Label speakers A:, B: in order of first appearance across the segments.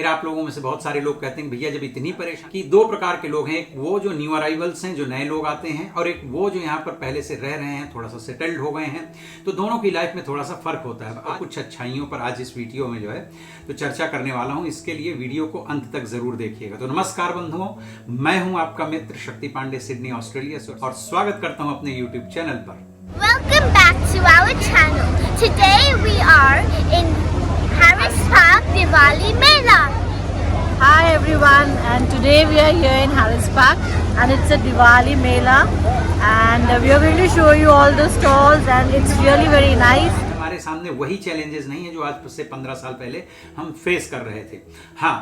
A: फिर आप लोगों में से बहुत सारे लोग कहते हैं भैया जब इतनी परेशानी कि दो प्रकार के लोग हैं, एक वो जो न्यू अराइवल्स हैं, जो नए लोग आते हैं, और एक वो जो यहाँ पर पहले से रह रहे हैं, थोड़ा सा सेटल्ड हो गए हैं। तो दोनों की लाइफ में थोड़ा सा फर्क होता है। और कुछ अच्छाइयों पर आज इस वीडियो में जो है तो चर्चा करने वाला हूं, इसके लिए वीडियो को अंत तक जरूर देखिएगा। तो नमस्कार बंधुओं, मैं हूं आपका मित्र शक्ति पांडे, सिडनी ऑस्ट्रेलिया से, और स्वागत करता हूं अपने यूट्यूब चैनल पर।
B: Welcome back to our channel. Today we are in Harris Park Diwali Mela.
C: Hi everyone, and today we are here in Harris Park and it's a Diwali Mela and we are going to show you all the stalls and it's really very nice.
A: हमारे सामने वही challenges नहीं है जो आज से 15 साल पहले हम फेस कर रहे थे। हाँ,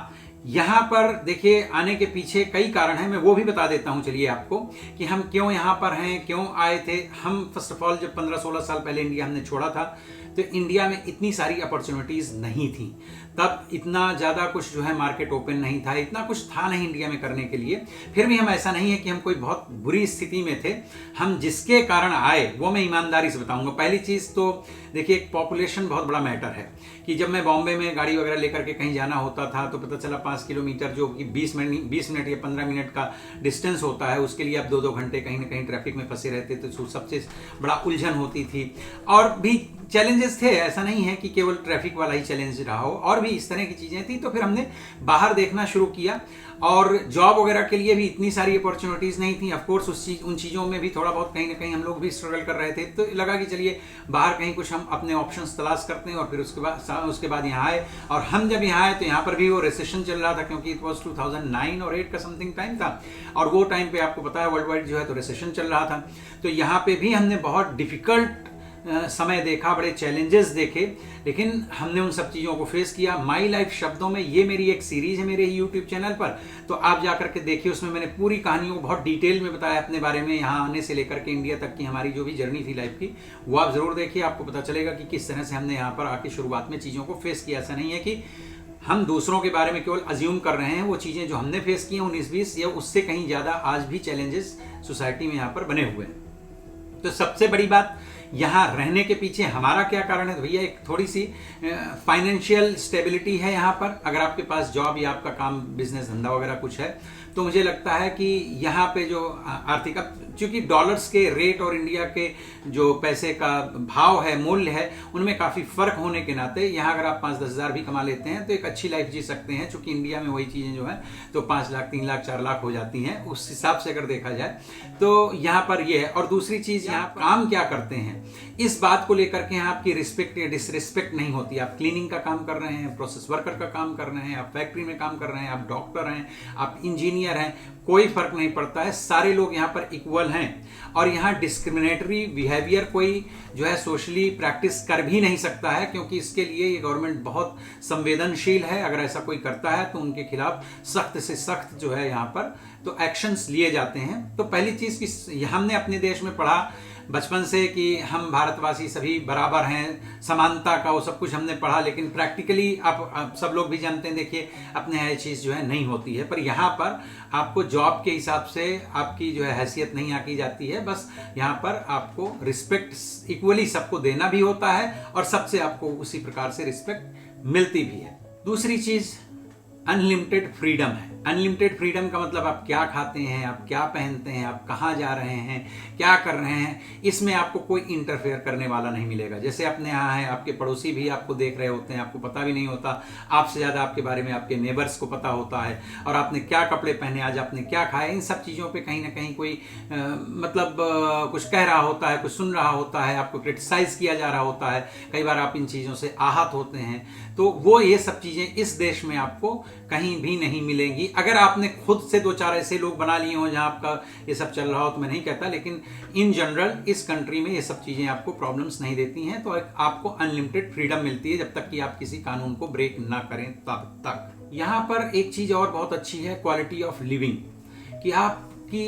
A: यहाँ पर देखिए आने के पीछे कई कारण हैं, मैं वो भी बता देता हूँ चलिए आपको कि हम क्यों यहाँ पर हैं, क्यों आए थे। हम फर्स्ट ऑफ ऑल जब 15-16 साल पहले इंडिया हमने छोड़ा था तो इंडिया में इतनी सारी अपॉर्चुनिटीज़ नहीं थी। तब इतना ज़्यादा कुछ जो है मार्केट ओपन नहीं था, इतना कुछ था नहीं इंडिया में करने के लिए। फिर भी हम ऐसा नहीं है कि हम कोई बहुत बुरी स्थिति में थे। हम जिसके कारण आए वो मैं ईमानदारी से बताऊंगा। पहली चीज़ तो देखिए, एक पॉपुलेशन बहुत बड़ा मैटर है कि जब मैं बॉम्बे में गाड़ी वगैरह लेकर के कहीं जाना होता था तो पता चला 5 किलोमीटर जो कि 20 मिनट या 15 मिनट का डिस्टेंस होता है, उसके लिए आप 2-2 घंटे कहीं ना कहीं ट्रैफिक में फंसे रहते थे। तो सबसे बड़ा उलझन होती थी और भी चैलेंजेस थे। ऐसा नहीं है कि केवल ट्रैफिक वाला ही चैलेंज रहा हो, और भी इस तरह की चीज़ें थी। तो फिर हमने बाहर देखना शुरू किया और जॉब वगैरह के लिए भी इतनी सारी अपॉर्चुनिटीज़ नहीं थी। ऑफकोर्स उन चीज़ों में भी थोड़ा बहुत कहीं ना कहीं हम लोग भी स्ट्रगल कर रहे थे। तो लगा कि चलिए बाहर कहीं कुछ हम अपने ऑप्शंस तलाश करते हैं, और फिर उसके बाद यहाँ आए। और हम जब यहाँ आए तो यहाँ पर भी वो रिसेशन चल रहा था, क्योंकि इट वॉज 2009 और 8 का समथिंग टाइम था, और वो टाइम पे आपको पता है वर्ल्ड वाइड जो है तो रिसेशन चल रहा था। तो यहाँ पे भी हमने बहुत डिफिकल्ट समय देखा, बड़े चैलेंजेस देखे, लेकिन हमने उन सब चीज़ों को फेस किया। माई लाइफ शब्दों में ये मेरी एक सीरीज है मेरे यूट्यूब चैनल पर, तो आप जाकर के देखिए। उसमें मैंने पूरी कहानियों को बहुत डिटेल में बताया अपने बारे में, यहाँ आने से लेकर के इंडिया तक की हमारी जो भी जर्नी थी लाइफ की, वो आप ज़रूर देखिए। आपको पता चलेगा कि किस तरह से हमने यहाँ पर आके शुरुआत में चीज़ों को फेस किया। ऐसा नहीं है कि हम दूसरों के बारे में केवल अज्यूम कर रहे हैं। वो चीज़ें जो हमने फेस की हैं 19-20 या उससे कहीं ज़्यादा आज भी चैलेंजेस सोसाइटी में यहाँ पर बने हुए हैं। तो सबसे बड़ी बात, यहाँ रहने के पीछे हमारा क्या कारण है? तो भैया एक थोड़ी सी फाइनेंशियल स्टेबिलिटी है यहाँ पर। अगर आपके पास जॉब या आपका काम बिजनेस धंधा वगैरह कुछ है तो मुझे लगता है कि यहाँ पे जो आर्थिक, चूंकि डॉलर्स के रेट और इंडिया के जो पैसे का भाव है, मूल्य है, उनमें काफ़ी फ़र्क होने के नाते यहाँ अगर आप 5-10 हज़ार भी कमा लेते हैं तो एक अच्छी लाइफ जी सकते हैं। चूंकि इंडिया में वही चीज़ें जो है तो 5 लाख, 3 लाख, 4 लाख हो जाती हैं। उस हिसाब से अगर देखा जाए तो यहाँ पर ये है। और दूसरी चीज़, यहाँ पर काम क्या करते हैं इस बात को लेकर के यहाँ आपकी रिस्पेक्ट या डिसरिस्पेक्ट नहीं होती। आप क्लीनिंग का काम कर रहे हैं, प्रोसेस वर्कर का काम कर रहे हैं, आप फैक्ट्री में काम कर रहे हैं, आप डॉक्टर हैं, आप इंजीनियर हैं, कोई फर्क नहीं पड़ता है। सारे लोग यहाँ पर इक्वल हैं। और यहाँ डिस्क्रिमिनेटरी बिहेवियर कोई जो है सोशली प्रैक्टिस कर भी नहीं सकता है, क्योंकि इसके लिए ये गवर्नमेंट बहुत संवेदनशील है। अगर ऐसा कोई करता है तो उनके खिलाफ सख्त से सख्त जो है यहाँ पर तो एक्शंस लिए जाते हैं। तो पहली चीज़ कि हमने अपने देश में पढ़ा बचपन से कि हम भारतवासी सभी बराबर हैं, समानता का वो सब कुछ हमने पढ़ा, लेकिन प्रैक्टिकली आप सब लोग भी जानते हैं, देखिए अपने यहाँ ये चीज़ जो है नहीं होती है। पर यहाँ पर आपको जॉब के हिसाब से आपकी जो है हैसियत नहीं आकी जाती है। बस यहाँ पर आपको रिस्पेक्ट इक्वली सबको देना भी होता है और सबसे आपको उसी प्रकार से रिस्पेक्ट मिलती भी है। दूसरी चीज़ अनलिमिटेड फ्रीडम है। अनलिमिटेड फ्रीडम का मतलब आप क्या खाते हैं, आप क्या पहनते हैं, आप कहाँ जा रहे हैं, क्या कर रहे हैं, इसमें आपको कोई इंटरफेयर करने वाला नहीं मिलेगा। जैसे अपने यहाँ है, आपके पड़ोसी भी आपको देख रहे होते हैं, आपको पता भी नहीं होता। आपसे ज़्यादा आपके बारे में आपके नेबर्स को पता होता है, और आपने क्या कपड़े पहने, आज आपने क्या खाया, इन सब चीज़ों पर कहीं ना कहीं कोई कुछ कह रहा होता है, कुछ सुन रहा होता है, आपको क्रिटिसाइज किया जा रहा होता है। कई बार आप इन चीज़ों से आहत होते हैं। तो वो ये सब चीज़ें इस देश में आपको कहीं भी नहीं मिलेंगी। अगर आपने खुद से 2-4 ऐसे लोग बना लिए हों जहां आपका ये सब चल रहा हो तो मैं नहीं कहता, लेकिन इन जनरल इस कंट्री में ये सब चीज़ें आपको प्रॉब्लम्स नहीं देती हैं। तो आपको अनलिमिटेड फ्रीडम मिलती है जब तक कि आप किसी कानून को ब्रेक ना करें तब तक। यहाँ पर एक चीज़ और बहुत अच्छी है, क्वालिटी ऑफ लिविंग, कि आप कि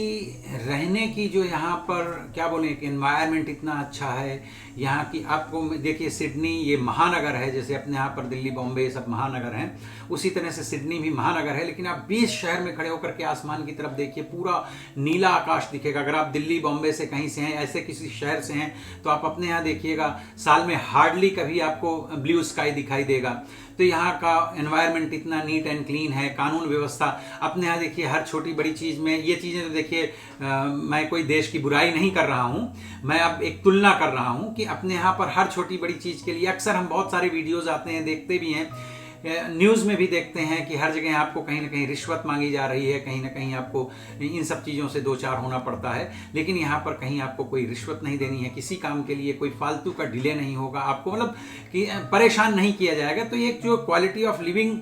A: रहने की जो यहाँ पर क्या बोलें कि एनवायरनमेंट इतना अच्छा है यहाँ की। आपको देखिए सिडनी ये महानगर है, जैसे अपने यहाँ पर दिल्ली, बॉम्बे सब महानगर हैं, उसी तरह से सिडनी भी महानगर है। लेकिन आप बीच शहर में खड़े होकर के आसमान की तरफ देखिए, पूरा नीला आकाश दिखेगा। अगर आप दिल्ली, बॉम्बे से कहीं से हैं, ऐसे किसी शहर से हैं, तो आप अपने यहाँ देखिएगा साल में हार्डली कभी आपको ब्लू स्काई दिखाई देगा। तो यहाँ का एनवायरनमेंट इतना नीट एंड क्लीन है, कानून व्यवस्था अपने यहाँ देखिए हर छोटी बड़ी चीज़ में, ये चीज़ें तो देखिए मैं कोई देश की बुराई नहीं कर रहा हूँ, मैं अब एक तुलना कर रहा हूँ कि अपने यहाँ पर हर छोटी बड़ी चीज़ के लिए अक्सर हम बहुत सारे वीडियोज़ आते हैं, देखते भी हैं, न्यूज़ में भी देखते हैं कि हर जगह आपको कहीं ना कहीं रिश्वत मांगी जा रही है, कहीं ना कहीं आपको इन सब चीज़ों से दो चार होना पड़ता है। लेकिन यहाँ पर कहीं आपको कोई रिश्वत नहीं देनी है, किसी काम के लिए कोई फालतू का डिले नहीं होगा, आपको मतलब कि परेशान नहीं किया जाएगा। तो एक जो क्वालिटी ऑफ लिविंग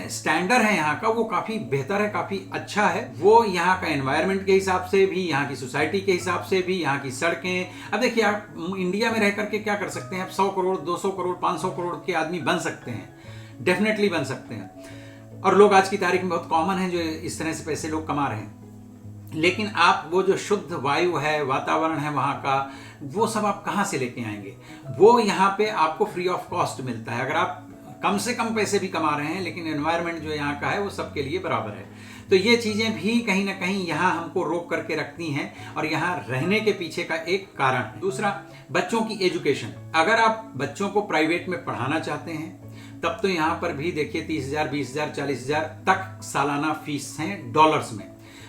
A: स्टैंडर्ड है यहाँ का, वो काफ़ी बेहतर है, काफ़ी अच्छा है। वो यहाँ का एनवायरनमेंट के हिसाब से भी, यहाँ की सोसाइटी के हिसाब से भी, यहाँ की सड़कें, अब देखिए आप इंडिया में रह करके क्या कर सकते हैं, आप 100 करोड़ 200 करोड़ 500 करोड़ के आदमी बन सकते हैं, डेफिनेटली बन सकते हैं, और लोग आज की तारीख में बहुत कॉमन है जो इस तरह से पैसे लोग कमा रहे हैं। लेकिन आप वो जो शुद्ध वायु है, वातावरण है वहाँ का, वो सब आप कहाँ से लेके आएंगे? वो यहाँ पे आपको फ्री ऑफ कॉस्ट मिलता है। अगर आप कम से कम पैसे भी कमा रहे हैं, लेकिन एनवायरनमेंट जो यहाँ का है वो सबके लिए बराबर है। तो ये चीज़ें भी कहीं ना कहीं यहाँ हमको रोक करके रखती हैं, और यहाँ रहने के पीछे का एक कारण है। दूसरा, बच्चों की एजुकेशन। अगर आप बच्चों को प्राइवेट में पढ़ाना चाहते हैं तब तो यहाँ पर भी देखिए 30,000, 20,000, 40,000 तक सालाना फीस हैं डॉलर्स में,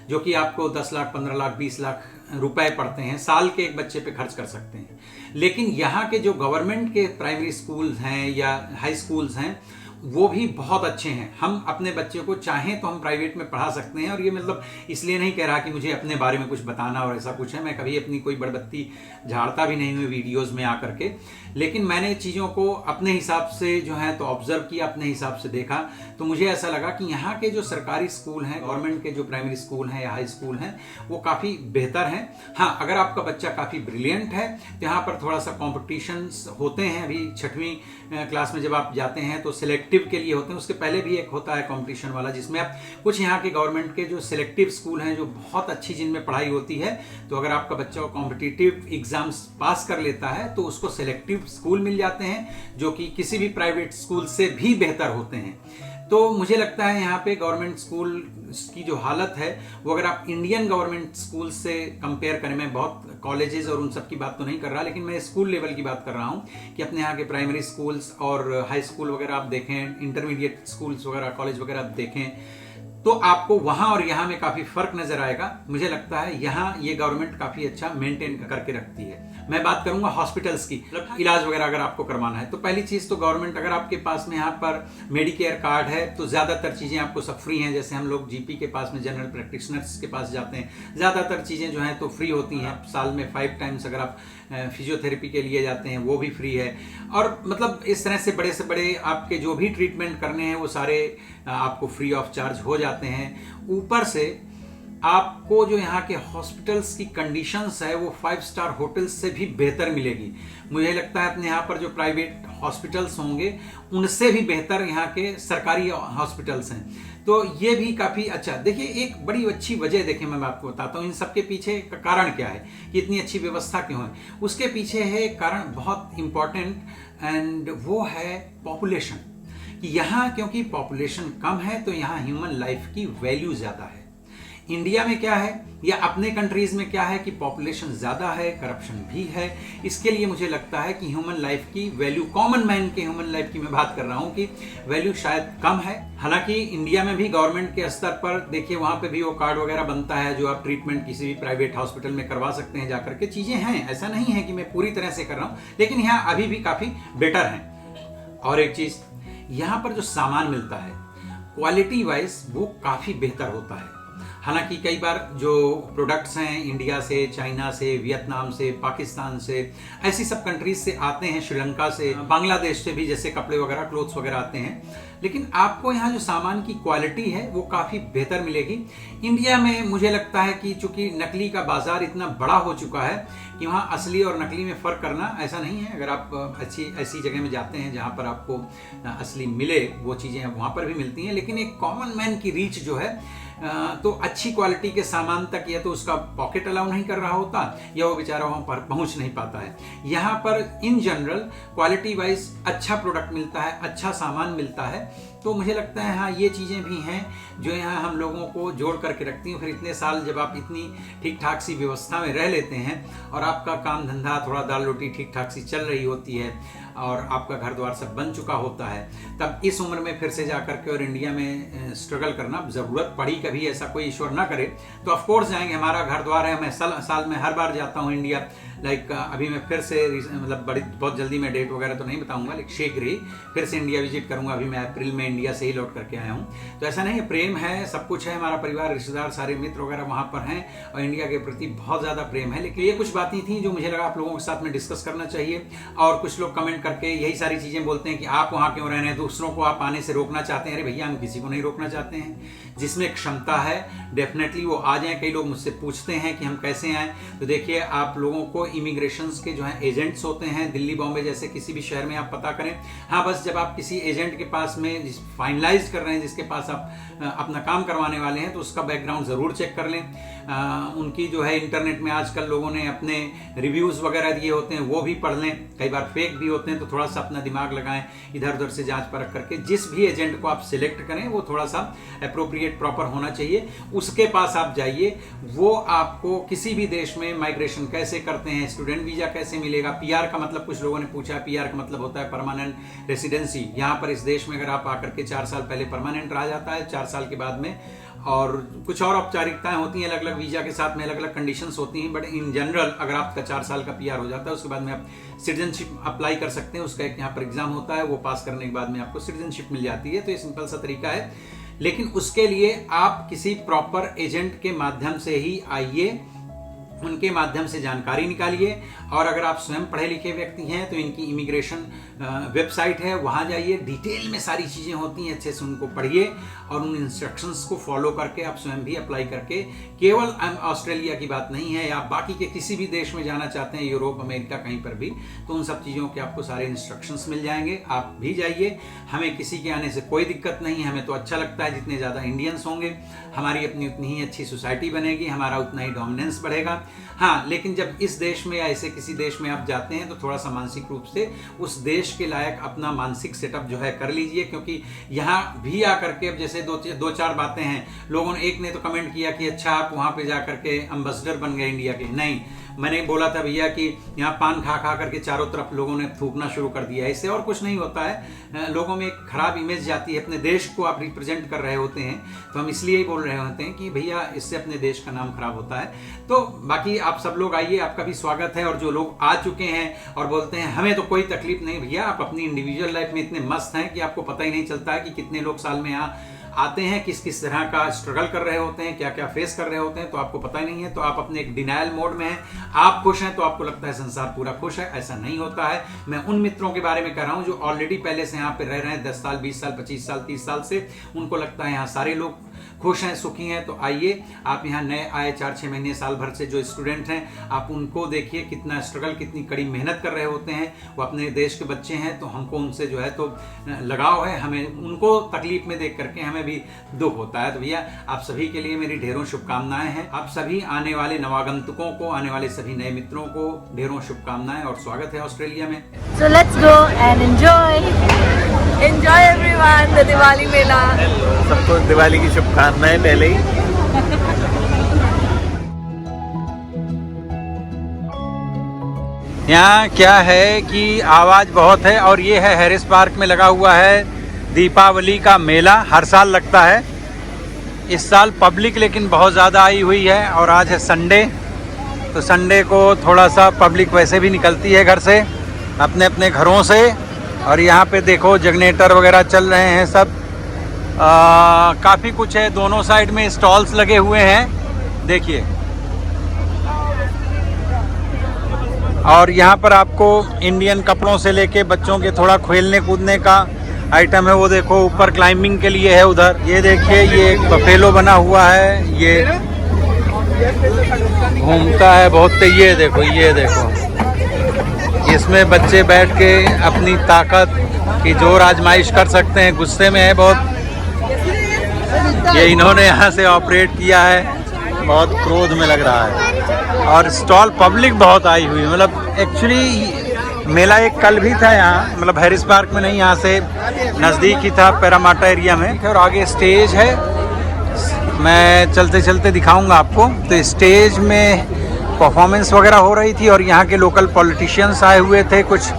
A: जो कि आपको 10 लाख, 15 लाख, 20 लाख रुपए पड़ते हैं, साल के एक बच्चे पे खर्च कर सकते हैं। लेकिन यहाँ के जो गवर्नमेंट के प्राइमरी स्कूल्स हैं या हाई स्कूल्स हैं, वो भी बहुत अच्छे हैं। हम अपने बच्चे को चाहें तो हम प्राइवेट में पढ़ा सकते हैं, और ये मतलब इसलिए नहीं कह रहा कि मुझे अपने बारे में कुछ बताना और ऐसा कुछ है, मैं कभी अपनी कोई बड़बत्ती झाड़ता भी नहीं हूँ वीडियोस में आकर के, लेकिन मैंने चीज़ों को अपने हिसाब से जो है तो ऑब्जर्व किया, अपने हिसाब से देखा, तो मुझे ऐसा लगा कि यहाँ के जो सरकारी स्कूल हैं, गवर्नमेंट के जो प्राइमरी स्कूल हैं या हाई स्कूल हैं, वो काफ़ी बेहतर हैं। हाँ, अगर आपका बच्चा काफ़ी ब्रिलियंट है तो यहाँ पर थोड़ा सा कॉम्पिटिशन्स होते हैं। अभी 6वीं क्लास में जब आप जाते हैं तो सिलेक्टिव के लिए होते हैं, उसके पहले भी एक होता है कंपटीशन वाला, जिसमें आप कुछ यहाँ के गवर्नमेंट के जो सिलेक्टिव स्कूल हैं जो बहुत अच्छी जिनमें पढ़ाई होती है, तो अगर आपका बच्चा कॉम्पिटिटिव एग्जाम्स पास कर लेता है तो उसको सिलेक्टिव स्कूल मिल जाते हैं, जो कि किसी भी प्राइवेट स्कूल से भी बेहतर होते हैं। तो मुझे लगता है यहाँ पे गवर्नमेंट स्कूल की जो हालत है वो, अगर आप इंडियन गवर्नमेंट स्कूल से कंपेयर करें, मैं बहुत कॉलेजेस और उन सब की बात तो नहीं कर रहा, लेकिन मैं स्कूल लेवल की बात कर रहा हूँ कि अपने यहाँ के प्राइमरी स्कूल्स और हाई स्कूल वगैरह आप देखें, इंटरमीडिएट स्कूल्स वगैरह, कॉलेज वगैरह आप देखें, तो आपको वहाँ और यहाँ में काफ़ी फर्क नजर आएगा। मुझे लगता है यहाँ ये गवर्नमेंट काफ़ी अच्छा मेंटेन करके रखती है। मैं बात करूंगा हॉस्पिटल्स की, मतलब इलाज वगैरह अगर आपको करवाना है तो पहली चीज़ तो गवर्नमेंट, अगर आपके पास में यहाँ पर मेडिकेयर कार्ड है तो ज़्यादातर चीज़ें आपको सब फ्री हैं। जैसे हम लोग जीपी के पास में, जनरल प्रैक्टिशनर्स के पास जाते हैं, ज़्यादातर चीज़ें जो हैं तो फ्री होती हैं। साल में 5 टाइम्स अगर आप फिजियोथेरेपी के लिए जाते हैं वो भी फ्री है, और मतलब इस तरह से बड़े आपके जो भी ट्रीटमेंट करने हैं वो सारे आपको फ्री ऑफ चार्ज हो जाते हैं। ऊपर से आपको जो यहाँ के हॉस्पिटल्स की कंडीशंस है वो 5 स्टार होटल्स से भी बेहतर मिलेगी। मुझे लगता है अपने यहाँ पर जो प्राइवेट हॉस्पिटल्स होंगे उनसे भी बेहतर यहाँ के सरकारी हॉस्पिटल्स हैं, तो ये भी काफ़ी अच्छा। देखिए, एक बड़ी अच्छी वजह देखिए मैं आपको बताता हूँ इन सब के पीछे का कारण क्या है कि इतनी अच्छी व्यवस्था क्यों है। उसके पीछे है एक कारण बहुत इम्पॉर्टेंट, एंड वो है पॉपुलेशन। कि यहाँ क्योंकि पॉपुलेशन कम है तो यहाँ ह्यूमन लाइफ की वैल्यू ज़्यादा है। इंडिया में क्या है या अपने कंट्रीज में क्या है कि पॉपुलेशन ज़्यादा है, करप्शन भी है, इसके लिए मुझे लगता है कि ह्यूमन लाइफ की वैल्यू, कॉमन मैन के ह्यूमन लाइफ की मैं बात कर रहा हूँ, कि वैल्यू शायद कम है। हालांकि इंडिया में भी गवर्नमेंट के स्तर पर देखिए वहाँ पे भी वो कार्ड वगैरह बनता है जो आप ट्रीटमेंट किसी भी प्राइवेट हॉस्पिटल में करवा सकते हैं जाकर के, चीज़ें हैं, ऐसा नहीं है कि मैं पूरी तरह से कर रहा हूँ, लेकिन यहाँ अभी भी काफ़ी बेटर हैं। और एक चीज़, यहाँ पर जो सामान मिलता है क्वालिटी वाइज वो काफ़ी बेहतर होता है। हालांकि कई बार जो प्रोडक्ट्स हैं इंडिया से, चाइना से, वियतनाम से, पाकिस्तान से, ऐसी सब कंट्रीज से आते हैं, श्रीलंका से, बांग्लादेश से भी, जैसे कपड़े वगैरह, क्लोथ्स वगैरह आते हैं, लेकिन आपको यहाँ जो सामान की क्वालिटी है वो काफ़ी बेहतर मिलेगी। इंडिया में मुझे लगता है कि चूंकि नकली का बाजार इतना बड़ा हो चुका है कि वहाँ असली और नकली में फ़र्क करना ऐसा नहीं है। अगर आप ऐसी जगह में जाते हैं जहाँ पर आपको असली मिले, वो चीज़ें वहाँ पर भी मिलती हैं, लेकिन एक कॉमन मैन की रीच जो है तो अच्छी क्वालिटी के सामान तक या तो उसका पॉकेट अलाउ नहीं कर रहा होता या वो बेचारा वहाँ पर पहुँच नहीं पाता है। यहाँ पर इन जनरल क्वालिटी वाइज अच्छा प्रोडक्ट मिलता है, अच्छा सामान मिलता है, तो मुझे लगता है हाँ ये चीज़ें भी हैं जो यहाँ हम लोगों को जोड़ करके रखती हैं। फिर इतने साल जब आप इतनी ठीक ठाक सी व्यवस्था में रह लेते हैं और आपका काम धंधा थोड़ा दाल रोटी ठीक ठाक सी चल रही होती है और आपका घर द्वार सब बन चुका होता है, तब इस उम्र में फिर से जा करके और इंडिया में स्ट्रगल करना, ज़रूरत पड़ी कभी, ऐसा कोई ईश्वर ना करे तो ऑफ कोर्स जाएंगे। हमारा घर द्वार है, मैं साल में हर बार जाता हूँ इंडिया। लाइक अभी मैं फिर से मतलब बहुत जल्दी मैं डेट वगैरह तो नहीं बताऊंगा, लेकिन शीघ्र ही फिर से इंडिया विजिट करूंगा। अभी मैं अप्रैल में इंडिया से ही लौट करके आया हूँ। तो ऐसा नहीं है, प्रेम है, सब कुछ है, हमारा परिवार रिश्तेदार सारे मित्र वगैरह वहाँ पर हैं और इंडिया के प्रति बहुत ज़्यादा प्रेम है। लेकिन ये कुछ बातें थी जो मुझे लगा आप लोगों के साथ में डिस्कस करना चाहिए। और कुछ लोग कमेंट करके यही सारी चीज़ें बोलते हैं कि आप वहाँ क्यों रह रहे हैं, दूसरों को आप आने से रोकना चाहते हैं। अरे भैया, हम किसी को नहीं रोकना चाहते हैं। जिसमें क्षमता है डेफिनेटली वो आ जाएं। कई लोग मुझसे पूछते हैं कि हम कैसे आएँ, तो देखिए आप लोगों को इमिग्रेशन के जो है एजेंट्स होते हैं दिल्ली बॉम्बे जैसे किसी भी शहर में आप पता करें। हाँ, बस जब आप किसी एजेंट के पास में फाइनलाइज कर रहे हैं, जिसके पास आप अपना काम करवाने वाले हैं, तो उसका बैकग्राउंड ज़रूर चेक कर लें। उनकी जो है इंटरनेट में आजकल लोगों ने अपने रिव्यूज़ वगैरह दिए होते हैं, वो भी पढ़ लें। कई बार फेक भी होते हैं, तो थोड़ा सा अपना दिमाग लगाएं, इधर उधर से जांच परख करके जिस भी एजेंट को आप सिलेक्ट करें वो थोड़ा सा अप्रोप्रिएट प्रॉपर होना चाहिए। उसके पास आप जाइए, वो आपको किसी भी देश में माइग्रेशन कैसे करते हैं, स्टूडेंट वीज़ा कैसे मिलेगा, पीआर का मतलब कुछ लोगों ने पूछा, पीआर का मतलब होता है परमानेंट रेसिडेंसी। यहाँ पर इस देश में अगर आप आकर के 4 साल पहले परमानेंट रह जाता है, 4 साल के बाद में, और कुछ और औपचारिकताएं होती हैं अलग अलग वीज़ा के साथ में, अलग अलग कंडीशंस होती हैं, बट इन जनरल अगर आपका 4 साल का पीआर हो जाता है, उसके बाद में आप सिटीजनशिप अप्लाई कर सकते हैं। उसका एक यहाँ पर एग्जाम होता है, वो पास करने के बाद में आपको सिटीजनशिप मिल जाती है। तो ये सिंपल सा तरीका है, लेकिन उसके लिए आप किसी प्रॉपर एजेंट के माध्यम से ही आइए, उनके माध्यम से जानकारी निकालिए। और अगर आप स्वयं पढ़े लिखे व्यक्ति हैं तो इनकी इमिग्रेशन वेबसाइट है, वहाँ जाइए, डिटेल में सारी चीज़ें होती हैं, अच्छे से उनको पढ़िए और उन इंस्ट्रक्शंस को फॉलो करके आप स्वयं भी अप्लाई करके, केवल ऑस्ट्रेलिया की बात नहीं है, या बाकी के किसी भी देश में जाना चाहते हैं, यूरोप अमेरिका कहीं पर भी, तो उन सब चीज़ों के आपको सारे इंस्ट्रक्शंस मिल जाएंगे। आप भी जाइए, हमें किसी के आने से कोई दिक्कत नहीं है। हमें तो अच्छा लगता है, जितने ज़्यादा इंडियंस होंगे हमारी अपनी उतनी ही अच्छी सोसाइटी बनेगी, हमारा उतना ही डोमिनेंस बढ़ेगा। हाँ, लेकिन जब इस देश में या ऐसे किसी देश में आप जाते हैं तो थोड़ा सा मानसिक रूप से उस देश के लायक अपना मानसिक सेटअप जो है कर लीजिए, क्योंकि यहाँ भी आकर के अब जैसे दो चार बातें हैं, लोगों ने, एक ने तो कमेंट किया कि अच्छा आप वहाँ पे जा करके एम्बेसडर बन गए इंडिया के। नहीं, मैंने बोला था भैया कि यहाँ पान खा खा करके चारों तरफ लोगों ने थूकना शुरू कर दिया है, इससे और कुछ नहीं होता है। लोगों में एक खराब इमेज जाती है, अपने देश को आप रिप्रेजेंट कर रहे होते हैं, तो हम इसलिए ही बोल रहे होते हैं कि भैया इससे अपने देश का नाम खराब होता है। तो बाकी आप सब लोग आइए, आपका भी स्वागत है। और जो लोग आ चुके हैं और बोलते हैं हमें तो कोई तकलीफ नहीं, भैया आप अपनी इंडिविजुअल लाइफ में इतने मस्त हैं कि आपको पता ही नहीं चलता है कि कितने लोग साल में यहाँ आते हैं, किस किस तरह का स्ट्रगल कर रहे होते हैं, क्या क्या फेस कर रहे होते हैं, तो आपको पता ही नहीं है। तो आप अपने एक डिनायल मोड में हैं, आप खुश हैं तो आपको लगता है संसार पूरा खुश है, ऐसा नहीं होता है। मैं उन मित्रों के बारे में कह रहा हूं जो ऑलरेडी पहले से यहाँ पे रह रहे हैं 10 साल 20 साल 25 साल 30 साल से, उनको लगता है यहाँ सारे लोग खुश हैं, सुखी हैं। तो आइए, आप यहाँ नए आए 4-6 महीने साल भर से जो स्टूडेंट हैं, आप उनको देखिए कितना स्ट्रगल, कितनी कड़ी मेहनत कर रहे होते हैं। वो अपने देश के बच्चे हैं, तो हमको उनसे जो है तो लगाव है, हमें उनको तकलीफ में देख करके हमें भी दुख होता है। तो भैया आप सभी के लिए मेरी ढेरों शुभकामनाएं हैं। आप सभी आने वाले नवागंतुकों को, आने वाले सभी नए मित्रों को ढेरों शुभकामनाएं और स्वागत है ऑस्ट्रेलिया में।
C: So let's go and enjoy everyone the Diwali मेला।
D: सबको दिवाली की शुभकामनाएं पहले ही।
A: यहाँ क्या है कि आवाज़ बहुत है, और ये है हैरिस पार्क में लगा हुआ है दीपावली का मेला, हर साल लगता है। इस साल पब्लिक लेकिन बहुत ज़्यादा आई हुई है, और आज है संडे, तो संडे को थोड़ा सा पब्लिक वैसे भी निकलती है घर से, अपने अपने घरों से। और यहाँ पे देखो जनरेटर वगैरह चल रहे हैं सब, काफ़ी कुछ है, दोनों साइड में स्टॉल्स लगे हुए हैं, देखिए। और यहाँ पर आपको इंडियन कपड़ों से लेके बच्चों के थोड़ा खेलने कूदने का आइटम है, वो देखो ऊपर क्लाइंबिंग के लिए है उधर। ये देखिए, ये एक बफेलो बना हुआ है, ये घूमता है बहुत तेज। ये देखो, इसमें बच्चे बैठ के अपनी ताकत की जोर आजमाइश कर सकते हैं। गुस्से में है बहुत, ये इन्होंने यहाँ से ऑपरेट किया है, बहुत क्रोध में लग रहा है। और स्टॉल पब्लिक बहुत आई हुई, मतलब एक्चुअली मेला एक कल भी था यहाँ, मतलब हैरिस पार्क में नहीं, यहाँ से नज़दीक ही था, पैरामाटा एरिया में। और आगे स्टेज है, मैं चलते चलते दिखाऊंगा आपको। तो स्टेज में परफॉर्मेंस वगैरह हो रही थी और यहाँ के लोकल पॉलिटिशियंस आए हुए थे, कुछ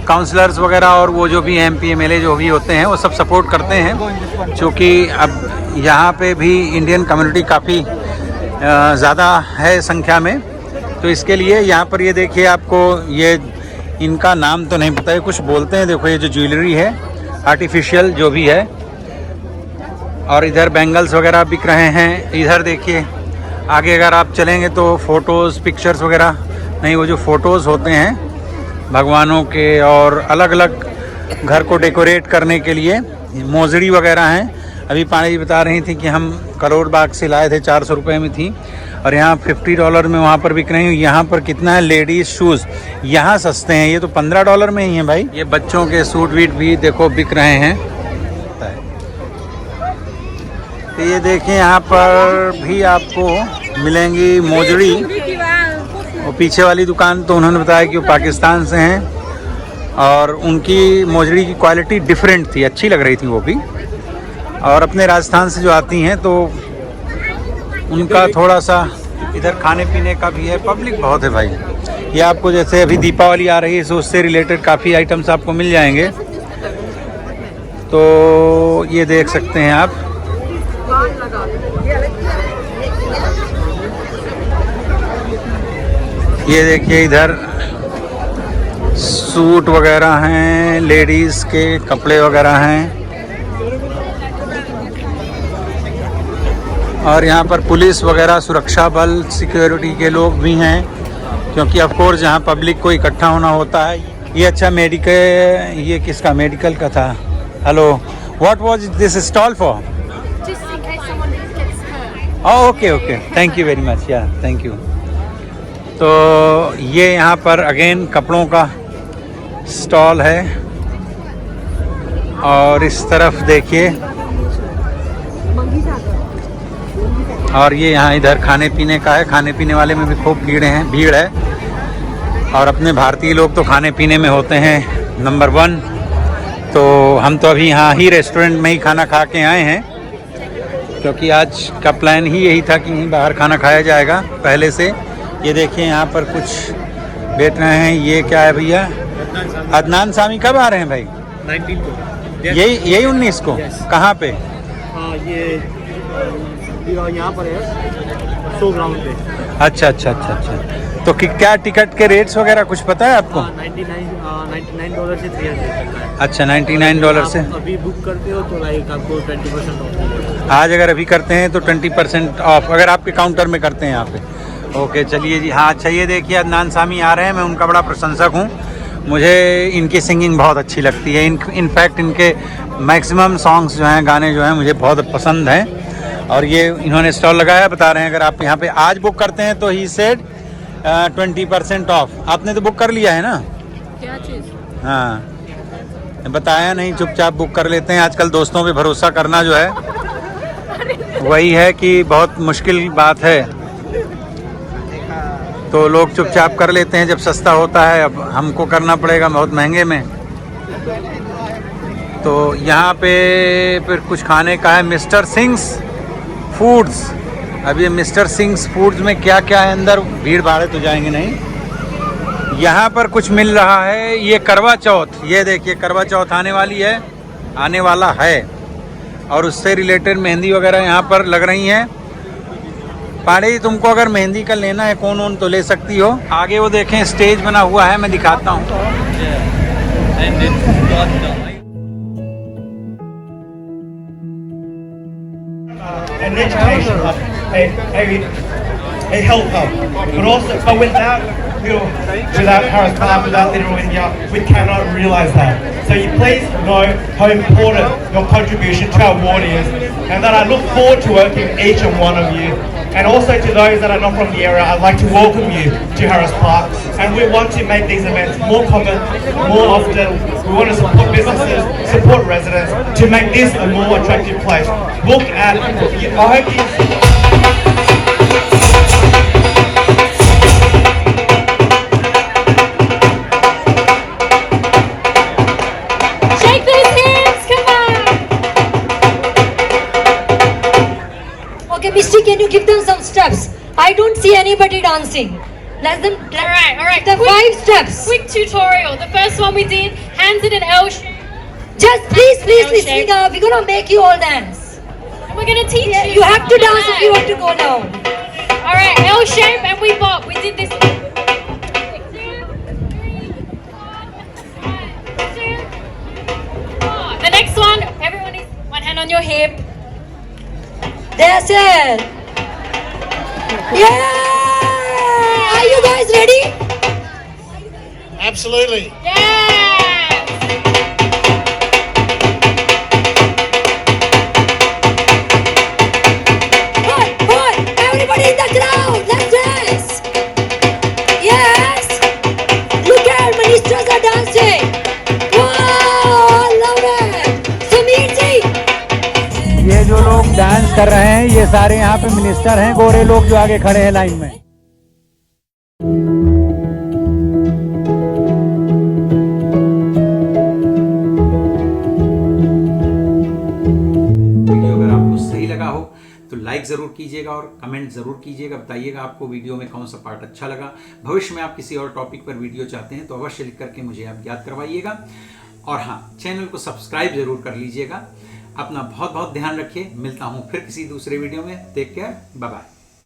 A: काउंसलर्स वगैरह, और वो जो भी MP MLA जो भी होते हैं वो सब सपोर्ट करते हैं, क्योंकि अब यहाँ पे भी इंडियन कम्युनिटी काफ़ी ज़्यादा है संख्या में। तो इसके लिए यहाँ पर ये देखिए, आपको ये इनका नाम तो नहीं पता है, कुछ बोलते हैं। देखो ये जो ज्वेलरी है आर्टिफिशियल जो भी है, और इधर बैंगल्स वगैरह बिक रहे हैं। इधर देखिए आगे अगर आप चलेंगे तो फ़ोटोज़ पिक्चर्स वगैरह, नहीं वो जो फ़ोटोज़ होते हैं भगवानों के और अलग अलग घर को डेकोरेट करने के लिए मोजड़ी वगैरह हैं। अभी पानी जी बता रही थी कि हम करोड़ बाग से लाए थे, 400 रुपये में थी, और यहाँ $50 में वहाँ पर बिक रही हैं। यहाँ पर कितना है, लेडीज़ शूज़ यहाँ सस्ते हैं, ये तो $15 में ही हैं भाई। ये बच्चों के सूट वीट भी देखो बिक रहे हैं। तो ये देखें यहाँ पर भी आपको मिलेंगी मोजड़ी। और पीछे वाली दुकान तो उन्होंने बताया कि वो पाकिस्तान से हैं और उनकी मोजड़ी की क्वालिटी डिफरेंट थी, अच्छी लग रही थी वो भी। और अपने राजस्थान से जो आती हैं तो उनका थोड़ा सा इधर खाने पीने का भी है, पब्लिक बहुत है भाई। ये आपको जैसे अभी दीपावली आ रही है तो उससे रिलेटेड काफ़ी आइटम्स आपको मिल जाएंगे, तो ये देख सकते हैं आप। ये देखिए इधर सूट वगैरह हैं, लेडीज़ के कपड़े वगैरह हैं, और यहाँ पर पुलिस वगैरह, सुरक्षा बल, सिक्योरिटी के लोग भी हैं, क्योंकि ऑफ कोर्स यहाँ पब्लिक को इकट्ठा होना होता है। ये अच्छा मेडिकल, ये किसका मेडिकल का था? Hello, what was this stall for?
B: Just in case someone gets hurt.
A: Okay okay, thank you very much, या थैंक यू। तो ये यहाँ पर अगेन कपड़ों का स्टॉल है, और इस तरफ देखिए, और ये यहाँ इधर खाने पीने का है। खाने पीने वाले में भी खूब भीड़ है, और अपने भारतीय लोग तो खाने पीने में होते हैं नंबर 1। तो हम तो अभी यहाँ ही रेस्टोरेंट में ही खाना खा के आए हैं, क्योंकि आज का प्लान ही यही था कि बाहर खाना खाया जाएगा पहले से। ये देखिए यहाँ पर कुछ बेच रहे हैं। ये क्या है भैया? अदनान सामी कब आ रहे हैं भाई?
D: 19 को।
A: यही 19 को? कहाँ पे?
D: ये यहाँ पर है, 100 ग्राउंड पे।
A: अच्छा। तो क्या टिकट के रेट्स वगैरह कुछ पता है आपको?
D: $99 से 300 तक।
A: अच्छा, $99 से।
D: अभी बुक करते हो तो लाइक आपको 20% ऑफ।
A: आज अगर अभी करते हैं तो 20% ऑफ, अगर आपके काउंटर में करते हैं यहाँ पे। ओके, चलिए जी। हाँ अच्छा, ये देखिए अदनान सामी आ रहे हैं, मैं उनका बड़ा प्रशंसक हूँ। मुझे इनकी सिंगिंग बहुत अच्छी लगती है। इनफैक्ट इनके मैक्सिमम सॉन्ग्स जो हैं, गाने जो हैं, मुझे बहुत पसंद हैं। और ये इन्होंने स्टॉल लगाया, बता रहे हैं अगर आप यहाँ पे आज बुक करते हैं तो ही सेड 20% ऑफ। आपने तो बुक कर लिया है ना?
C: क्या चीज़?
A: हाँ, बताया नहीं, चुपचाप बुक कर लेते हैं। आजकल दोस्तों पे भरोसा करना जो है वही है कि बहुत मुश्किल बात है, तो लोग चुपचाप कर लेते हैं जब सस्ता होता है। अब हमको करना पड़ेगा बहुत महंगे में। तो यहाँ पे फिर कुछ खाने का है, मिस्टर सिंग्स फूड्स। अब ये मिस्टर सिंग्स फूड्स में क्या क्या है अंदर, भीड़ भाड़ तो जाएंगे नहीं। यहाँ पर कुछ मिल रहा है, ये करवा चौथ। ये देखिए करवा चौथ आने वाला है, और उससे रिलेटेड मेहंदी वगैरह यहाँ पर लग रही हैं। पाड़े, तुमको अगर मेहंदी का लेना है कोन तो ले सकती हो। आगे वो देखें स्टेज बना हुआ है, मैं दिखाता हूँ।
E: An education hub, a health hub, but without Harris Park, without Little India, we cannot realise that. So you please know how important your contribution to our ward is, and that I look forward to working with each and one of you. And also to those that are not from the area, I'd like to welcome you to Harris Park. And we want to make these events more common, more often. We want to support businesses, support residents, to make this a more attractive place. Look at, I hope you...
F: Okay, Misty, can you give them some steps? I don't see anybody dancing. Let them.
G: All right.
F: The 5 steps.
G: Quick tutorial. The first one we did, hands in an L shape.
F: Just please
G: L
F: listen
G: shape.
F: up. We're gonna make you all dance.
G: And we're gonna teach you.
F: You have to dance if you want to go now.
G: All right, L shape, and we bop. We did this. 2, 3, 4. The next one, everyone is one hand on your hip.
F: That's it. Yeah! Are you guys ready?
D: Absolutely.
G: Yes!
F: Good. Everybody in the crowd, let's dance. Yes. Look at ministers are dancing. Wow, I love it. Sameer ji.
H: ये जो लोग dance कर रहे हैं ये सारे यहाँ पे मिनिस्टर हैं, गोरे लोग जो आगे खड़े हैं लाइन में।
A: वीडियो अगर आपको सही लगा हो तो लाइक ज़रूर कीजिएगा और कमेंट ज़रूर कीजिएगा, बताइएगा आपको वीडियो में कौन सा पार्ट अच्छा लगा। भविष्य में आप किसी और टॉपिक पर वीडियो चाहते हैं तो अवश्य लिख करके मुझे आप याद करवाइएगा। और हाँ, चैनल को सब्सक्राइब ज़रूर कर लीजिएगा। अपना बहुत बहुत ध्यान रखिए। मिलता हूँ फिर किसी दूसरे वीडियो में। Take care, bye bye.